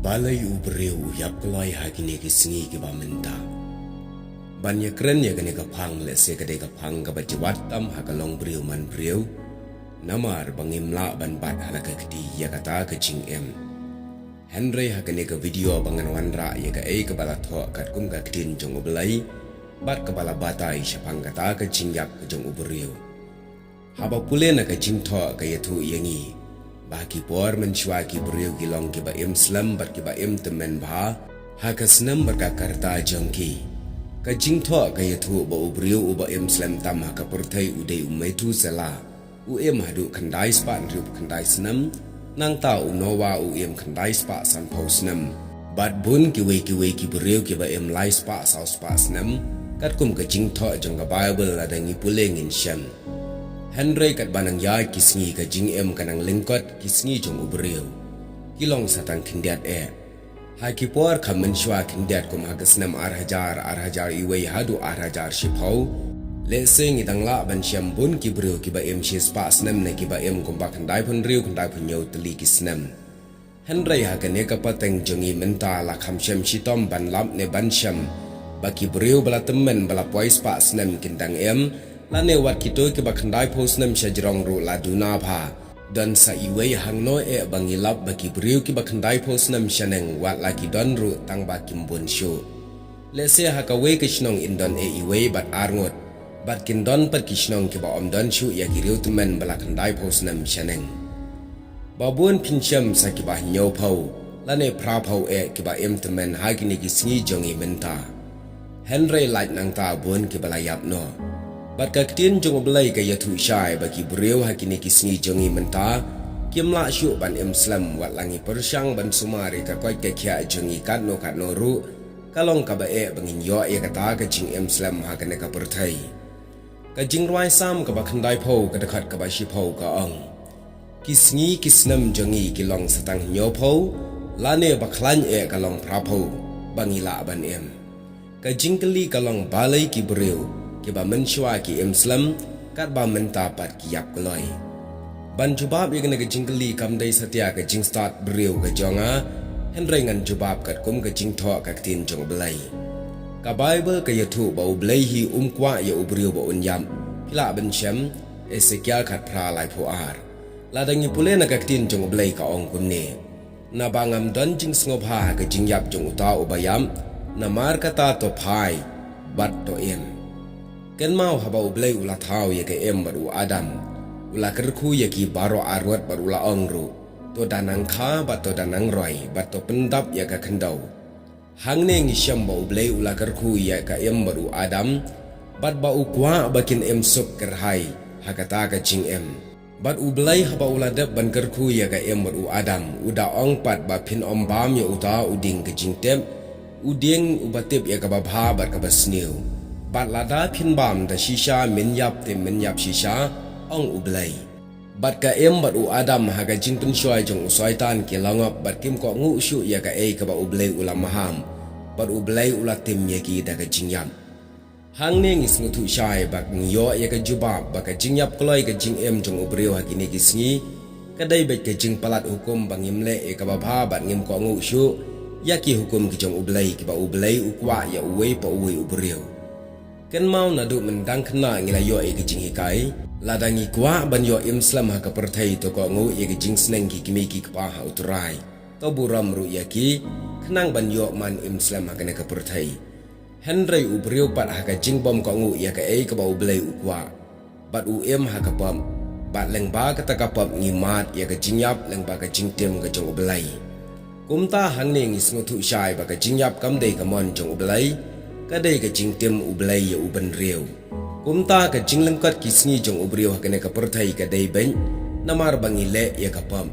Balay ubreu yap kalai hagine ki singi ki bamenta. Banya keren ya gane ka pang le se kade ka pang ka bajiwat tam hakalong breu man breu. Namar bangim la ban bat halaka kedi ya kata ka jing em. Henry hagane ka video bangan wanra ya ka ka bala tho kat kum ka kdin jong ublai. Bat ka bala batai syapang kata ka jing yak ka jong ubreu. Haba pule na ka jing tho ka yatu yangi. Baki por menshwa ki beriu gilong ki ba im slam bat ki ba im temen ba hakasnam berka karta jongki ka jingtho ka yathu ba ubriu ba im slam tam haka purthai udei umaitu sala u em hadu khandai spa rup khandai snam nang ta unowa u em khandai spa san posnam bat bun ki we ki beriu ki ba im lai spa sau spa snam kat kum ka jingtho jong ka bible la dangi puleng in sham Henry kat banang ya kisngi ka jing em kanang lingkot kisngi jong ubreu. Kilong satang kindiat Haki por kamen shwa kindiat kum hagasnam arhajar iway hadu arhajar shipau. Lese ngitang la ban syam bun ki breu ki ba em shis pa snam na ki ba em kum ba kandai pun riu kandai pun nyau teli kisnam. Henry hagane ka pateng jongi menta la kham syam shitom ban lap ne ban syam. Baki breu bala temen bala pois pa snam kindang em. Lane wat kito ke bakandai posnam syajrong ru la duna pha dan sa iwei hangno bangilap baki briu ke bakandai posnam syaneng wat laki don ru tang ba kimbun shu lese hakawe ke shnong indon iwei bat arngot bat kindon pat kishnong ke ba omdon shu ya kiriu temen balakandai posnam syaneng babun pincham sa ke ba nyau phau lane pra phau ke ba em temen hagini ki sngi jongi menta Henry light nang ta bun ke balayap no Bat kaktin jong belai ka yatu syai bagi beriu hakini kisni jongi menta kimla syuk ban Islam wat langi persyang ban sumari ka koi ka kia jongi kat no ru kalong ka bae bangin yo ya kata ka jing Islam hakane ka perthai ka jing ruai sam ka bakhandai phau ka dekat ka bashi phau ka ong kisni kisnam jongi kilong satang nyo phau lane bakhlan kalong pra phau bangila ban em ka jing kali kalong balai ki beriu ki ba menshwa ki Islam kat ba menta pat ki yap koloi ban jubab igna ke jingli kam dai satya ke jing start beriu ke jonga Henry ngan jubab kat kum ke jing tho ka tin jong belai ka bible ke yathu ba ublai hi kwa ya ubriu ba unyam pila ban syam Ezekiel kat pra lai puar la dangi pule na ka tin jong belai ka ong kum ne na bangam don jing sngob ha ke jing yap jong uta ubayam na mar kata to phai bat to em Ken mau haba ublai ula thau ya ke em baru Adam ula kerku ya ki baro arwat baru la ongru to danang kha ba to danang roi ba to pendap ya ka khendau hang ne ngi syam ba ublai ula kerku ya ka em baru Adam bat ba ukwa bakin em sup kerhai hakata ka jing em bat ublai haba ula dap ban kerku ya ka em baru Adam uda ong pat ba phin om bam ya uta uding ke jing tem uding ubatip ya ka ba bha bat ka basniu Bat lada pin bam da shisha min yap shisha ong ublai. Bat ka em bat u Adam haga jingtun syoi jong usaitan ke langop bat kim ko ngu syu ya ka ka ba ublai ulam maham. Bat ublai ulat tim ya ki da ka jingyam. Hang ne ngis ngutu syai bak ngyo ya ka jubab bak ka jingyap kloi ka jing em jong ubriu hakini kisngi. Kadai bet ka jing palat hukum bangim le ka ba bha bat ngim ko ngu syu ya ki hukum ki jong ublai ki ba ublai ukwa ya uwe pa uwe ubriu. Ken mau nadu mendang kena ngila yo ke jing hikai ladangi kwa ban yo Islam ha ka perthai to ko ngu ke jing sneng ki kimi ki pa ha uturai to buram ru ya ki kenang ban yo man Islam ha ka perthai Henry ubriu pat ha ka jing bom ko ngu ya ka ka ba ublai ukwa bat u em ha ka pam bat leng ba ka ta ka pam ngimat ya ka jing yap leng ba ka jing tem ka jong ublai kumta hang ne ngis ngutu syai ba ka jing yap kam dei ka mon jong ublai kadai ka jing tem ublai ya uban riu kumta ka jing lengkat kisni jong ubriu hakane ka perthai ka dai ben namar bangile ya ka pam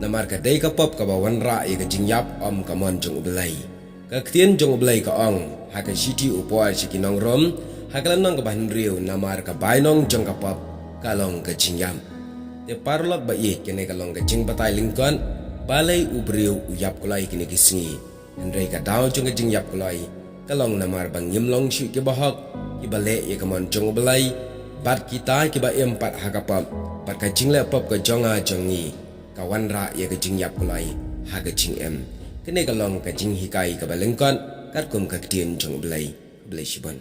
namar ka dai ka pop ka bawan ra ya ka jing yap om ka mon jong ublai ka ktien jong ublai ka ong ha ka shiti upwa shikinong rom ha ka lanong ka ban riu namar ka bainong jong ka pop ka long ka jing yam te parlok ba ye kene ka long ka jing batai lingkon balai ubriu uyap kulai kini kisni Henry ka daw jong ka jing yap kulai kalong namar bang yimlong syu ke bahak ibale ye kamon jong belai bat kita ke ba empat hakapap bat ka jingle pop ka jonga jongi kawan ra ye ka jing yap kulai ha ka jing em kene ka long ka jing hikai ka balengkon kat kum ka tien jong blai blai shibon